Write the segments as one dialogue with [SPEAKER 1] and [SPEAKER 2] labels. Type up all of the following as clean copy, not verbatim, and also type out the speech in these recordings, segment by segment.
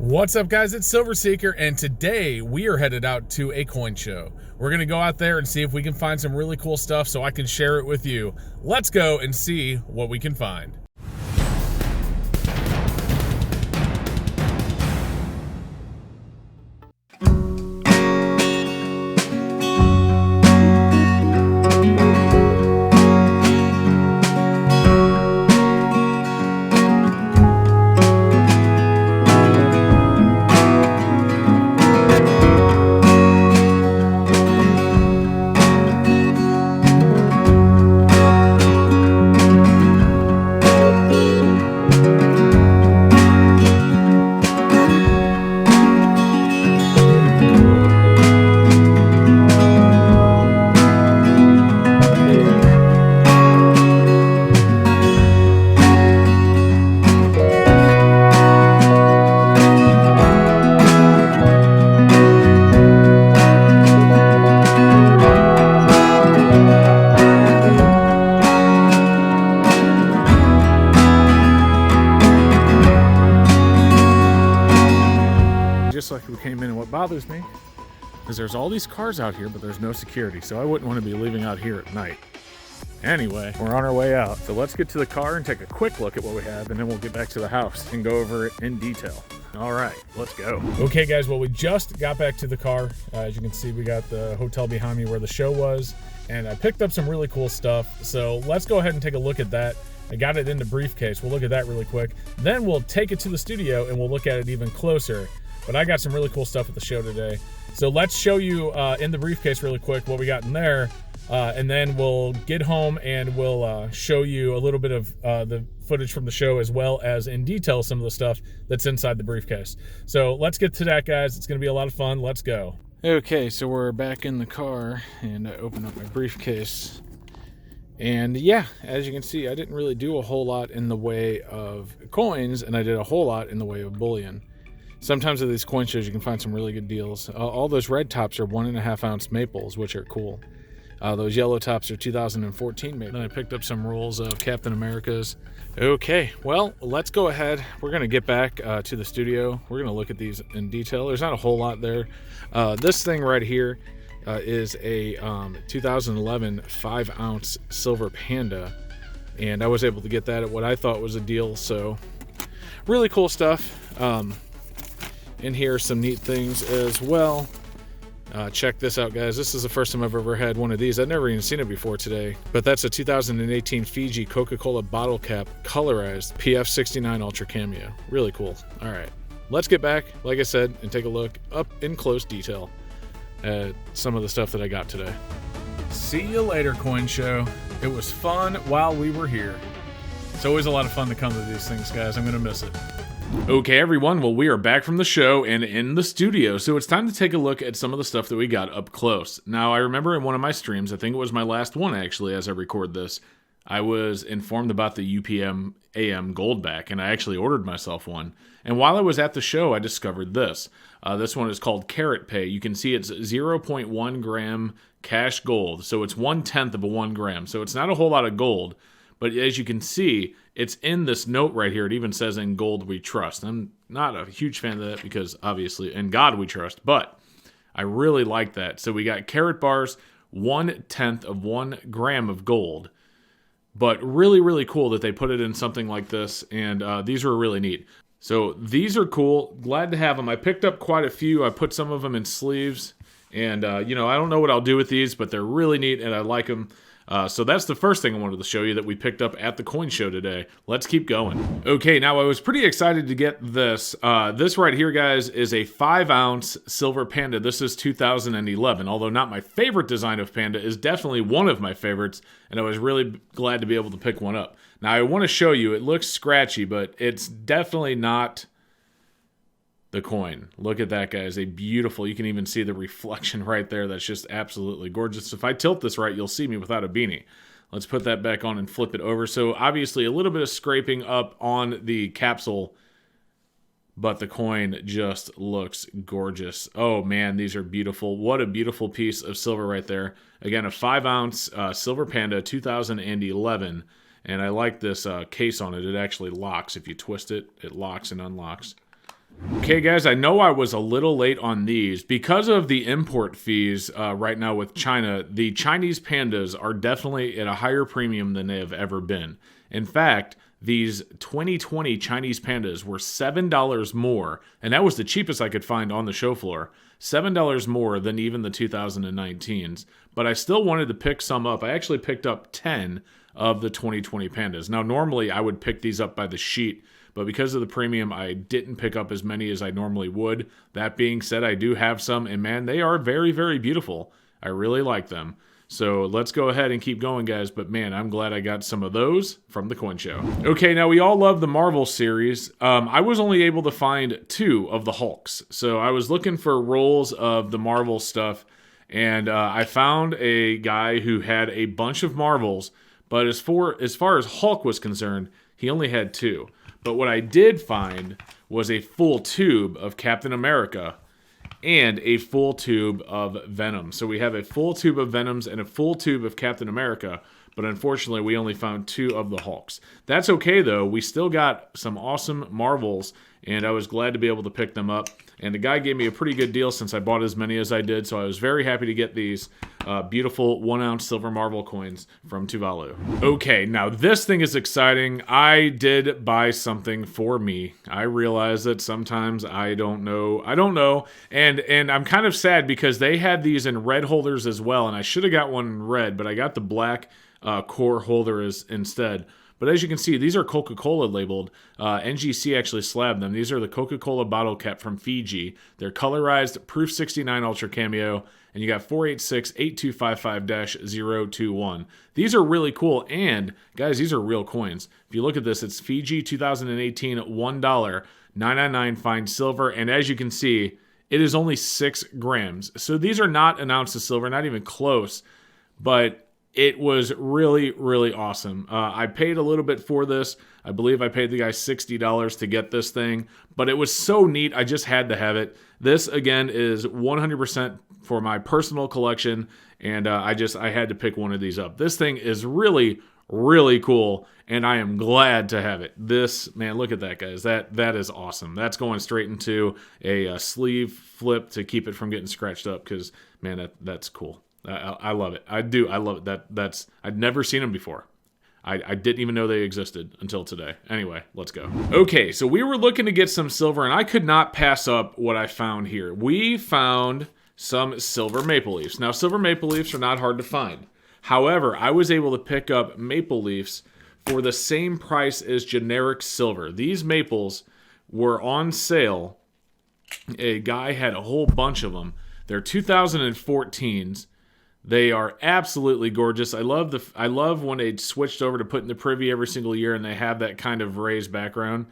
[SPEAKER 1] What's up, guys? It's Silver Seeker, and today we are headed out to a coin show. We're going to go out there and see if we can find some really cool stuff so I can share it with you. Let's go and see what we can find. Just like we came in, and what bothers me is there's all these cars out here, but there's no security, so I wouldn't want to be leaving out here at night. Anyway, we're on our way out, so let's get to the car and take a quick look at what we have, and then we'll get back to the house and go over it in detail. All right, let's go. Okay, guys, well, we just got back to the car. As you can see, we got the hotel behind me where the show was, and I picked up some really cool stuff, so let's go ahead and take a look at that. I got it in the briefcase. We'll look at that really quick. Then we'll take it to the studio, and we'll look at it even closer. But I got some really cool stuff at the show today. So let's show you in the briefcase really quick what we got in there. And then we'll get home and we'll show you a little bit of the footage from the show, as well as in detail some of the stuff that's inside the briefcase. So let's get to that, guys. It's going to be a lot of fun. Let's go. Okay, so we're back in the car, and I open up my briefcase. And yeah, as you can see, I didn't really do a whole lot in the way of coins, and I did a whole lot in the way of bullion. Sometimes at these coin shows you can find some really good deals. All those red tops are 1.5 ounce maples, which are cool. Those yellow tops are 2014 maples. Then I picked up some rolls of Captain America's. Okay, well, let's go ahead. We're going to get back to the studio. We're going to look at these in detail. There's not a whole lot there. This thing right here is a 2011 5 ounce silver Panda. And I was able to get that at what I thought was a deal. So really cool stuff. In here, some neat things as well. Check this out, guys. This is the first time I've ever had one of these. I've never even seen it before today. But that's a 2018 Fiji Coca-Cola Bottlecap colorized PF69 Ultra Cameo. Really cool. All right, let's get back, like I said, and take a look up in close detail at some of the stuff that I got today. See you later, coin show. It was fun while we were here. It's always a lot of fun to come to these things, guys. I'm gonna miss it. Okay, everyone, well, we are back from the show and in the studio, so it's time to take a look at some of the stuff that we got up close. Now, I remember in one of my streams, I think it was my last one actually as I record this, I was informed about the Upmam Goldback, and I actually ordered myself one. And while I was at the show, I discovered this. This one is called Carrot Pay. You can see it's 0.1 gram cash gold, so it's 1/10 of a 1 gram. So it's not a whole lot of gold, but as you can see, it's in this note right here. It even says, "In gold we trust." I'm not a huge fan of that because, obviously, in God we trust, but I really like that. So we got carrot bars, 1/10 of 1 gram of gold. But really, really cool that they put it in something like this, and these are really neat. So these are cool. Glad to have them. I picked up quite a few. I put some of them in sleeves, and, I don't know what I'll do with these, but they're really neat, and I like them. So that's the first thing I wanted to show you that we picked up at the coin show today. Let's keep going. Okay, now I was pretty excited to get this. This right here, guys, is a 5 ounce silver Panda. This is 2011, although not my favorite design of Panda, is definitely one of my favorites, and I was really glad to be able to pick one up. Now I want to show you, it looks scratchy, but it's definitely not the coin. Look at that, guys. A beautiful, you can even see the reflection right there. That's just absolutely gorgeous. If I tilt this right, you'll see me without a beanie. Let's put that back on and flip it over. So obviously a little bit of scraping up on the capsule, but the coin just looks gorgeous. Oh man, these are beautiful. What a beautiful piece of silver right there. Again, a 5 ounce Silver Panda 2011. And I like this case on it. It actually locks. If you twist it, it locks and unlocks. Okay, guys, I know I was a little late on these. Because of the import fees right now with China, the Chinese pandas are definitely at a higher premium than they have ever been. In fact, these 2020 Chinese pandas were $7 more, and that was the cheapest I could find on the show floor. $7 more than even the 2019s. But I still wanted to pick some up. I actually picked up 10 of the 2020 pandas. Now, normally I would pick these up by the sheet, but because of the premium, I didn't pick up as many as I normally would. That being said, I do have some, and man, they are very, very beautiful. I really like them. So let's go ahead and keep going, guys. But man, I'm glad I got some of those from the coin show. Okay, now we all love the Marvel series. I was only able to find 2 of the Hulks. So I was looking for rolls of the Marvel stuff, and I found a guy who had a bunch of Marvels, but as far as Hulk was concerned, he only had 2. But what I did find was a full tube of Captain America and a full tube of Venom. So we have a full tube of Venoms and a full tube of Captain America, but unfortunately we only found 2 of the Hulks. That's okay though, we still got some awesome Marvels, and I was glad to be able to pick them up. And the guy gave me a pretty good deal since I bought as many as I did, so I was very happy to get these beautiful 1-ounce silver Marvel coins from Tuvalu. Okay, now this thing is exciting. I did buy something for me. I realize that sometimes I don't know, and I'm kind of sad because they had these in red holders as well, and I should have got one in red, but I got the black core holder instead. But as you can see, these are Coca-Cola labeled. NGC actually slabbed them. These are the Coca-Cola Bottlecap from Fiji. They're colorized, Proof 69 Ultra Cameo, and you got 486-8255-021. These are really cool, and guys, these are real coins. If you look at this, it's Fiji 2018 $1, 999 fine silver, and as you can see, it is only 6 grams. So these are not an ounce of silver, not even close, but it was really, really awesome. I paid a little bit for this. I believe I paid the guy $60 to get this thing, but it was so neat. I just had to have it. This, again, is 100% for my personal collection, and I had to pick one of these up. This thing is really, really cool, and I am glad to have it. This, man, look at that, guys. That is awesome. That's going straight into a sleeve flip to keep it from getting scratched up because, man, that's cool. I love it. I do. I love it. I'd never seen them before. I didn't even know they existed until today. Anyway, let's go. Okay, so we were looking to get some silver, and I could not pass up what I found here. We found some silver maple leafs. Now, silver maple leafs are not hard to find. However, I was able to pick up maple leafs for the same price as generic silver. These maples were on sale. A guy had a whole bunch of them. They're 2014s. They are absolutely gorgeous. I love when they switched over to putting the privy every single year and they have that kind of raised background.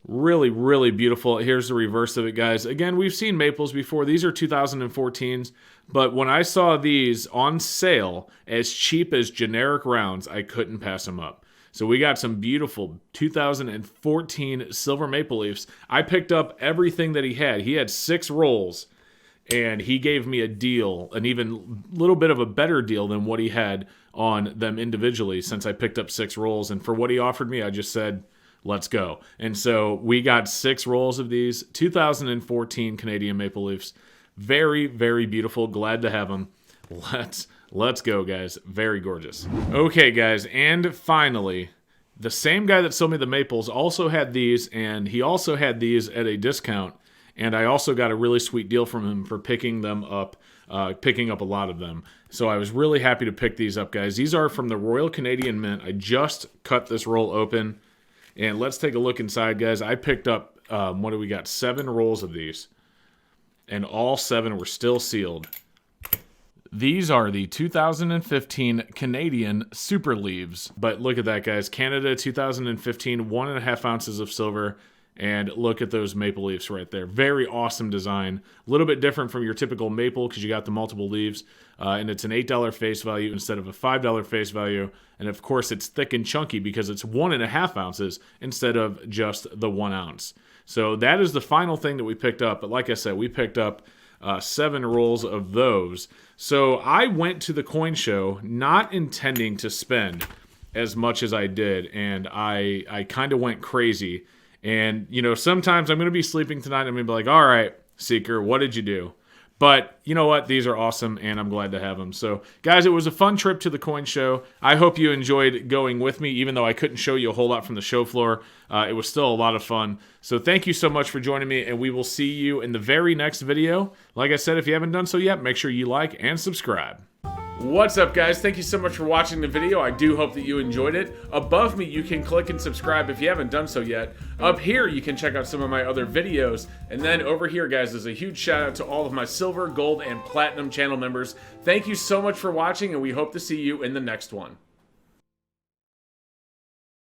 [SPEAKER 1] Really, really beautiful. Here's the reverse of it, guys. Again, we've seen maples before. These are 2014s, but when I saw these on sale as cheap as generic rounds, I couldn't pass them up. So we got some beautiful 2014 silver maple leafs. I picked up everything that he had. He had 6 rolls. And he gave me a deal, an even little bit of a better deal than what he had on them individually since I picked up 6 rolls. And for what he offered me, I just said, let's go. And so we got 6 rolls of these 2014 Canadian maple leafs. Very, very beautiful. Glad to have them. Let's go, guys. Very gorgeous. Okay, guys. And finally, the same guy that sold me the maples also had these, and he also had these at a discount. And I also got a really sweet deal from him for picking up a lot of them. So I was really happy to pick these up, guys. These are from the Royal Canadian Mint. I just cut this roll open. And let's take a look inside, guys. I picked up, what do we got? 7 rolls of these. And all 7 were still sealed. These are the 2015 Canadian Super Leaves. But look at that, guys. Canada 2015, 1.5 ounces of silver. And look at those maple leaves right there. Very awesome design. A little bit different from your typical maple because you got the multiple leaves. And it's an $8 face value instead of a $5 face value. And of course, it's thick and chunky because it's 1.5 ounces instead of just the 1 ounce. So that is the final thing that we picked up. But like I said, we picked up 7 rolls of those. So I went to the coin show not intending to spend as much as I did. And I kind of went crazy. And, you know, sometimes I'm going to be sleeping tonight and I'm going to be like, all right, Seeker, what did you do? But you know what? These are awesome, and I'm glad to have them. So, guys, it was a fun trip to the coin show. I hope you enjoyed going with me, even though I couldn't show you a whole lot from the show floor. It was still a lot of fun. So thank you so much for joining me, and we will see you in the very next video. Like I said, if you haven't done so yet, make sure you like and subscribe. What's up, guys? Thank you so much for watching the video. I do hope that you enjoyed it. Above me, you can click and subscribe if you haven't done so yet. Up here, you can check out some of my other videos. And then over here, guys, there's a huge shout out to all of my silver, gold, and platinum channel members. Thank you so much for watching, and we hope to see you in the next one.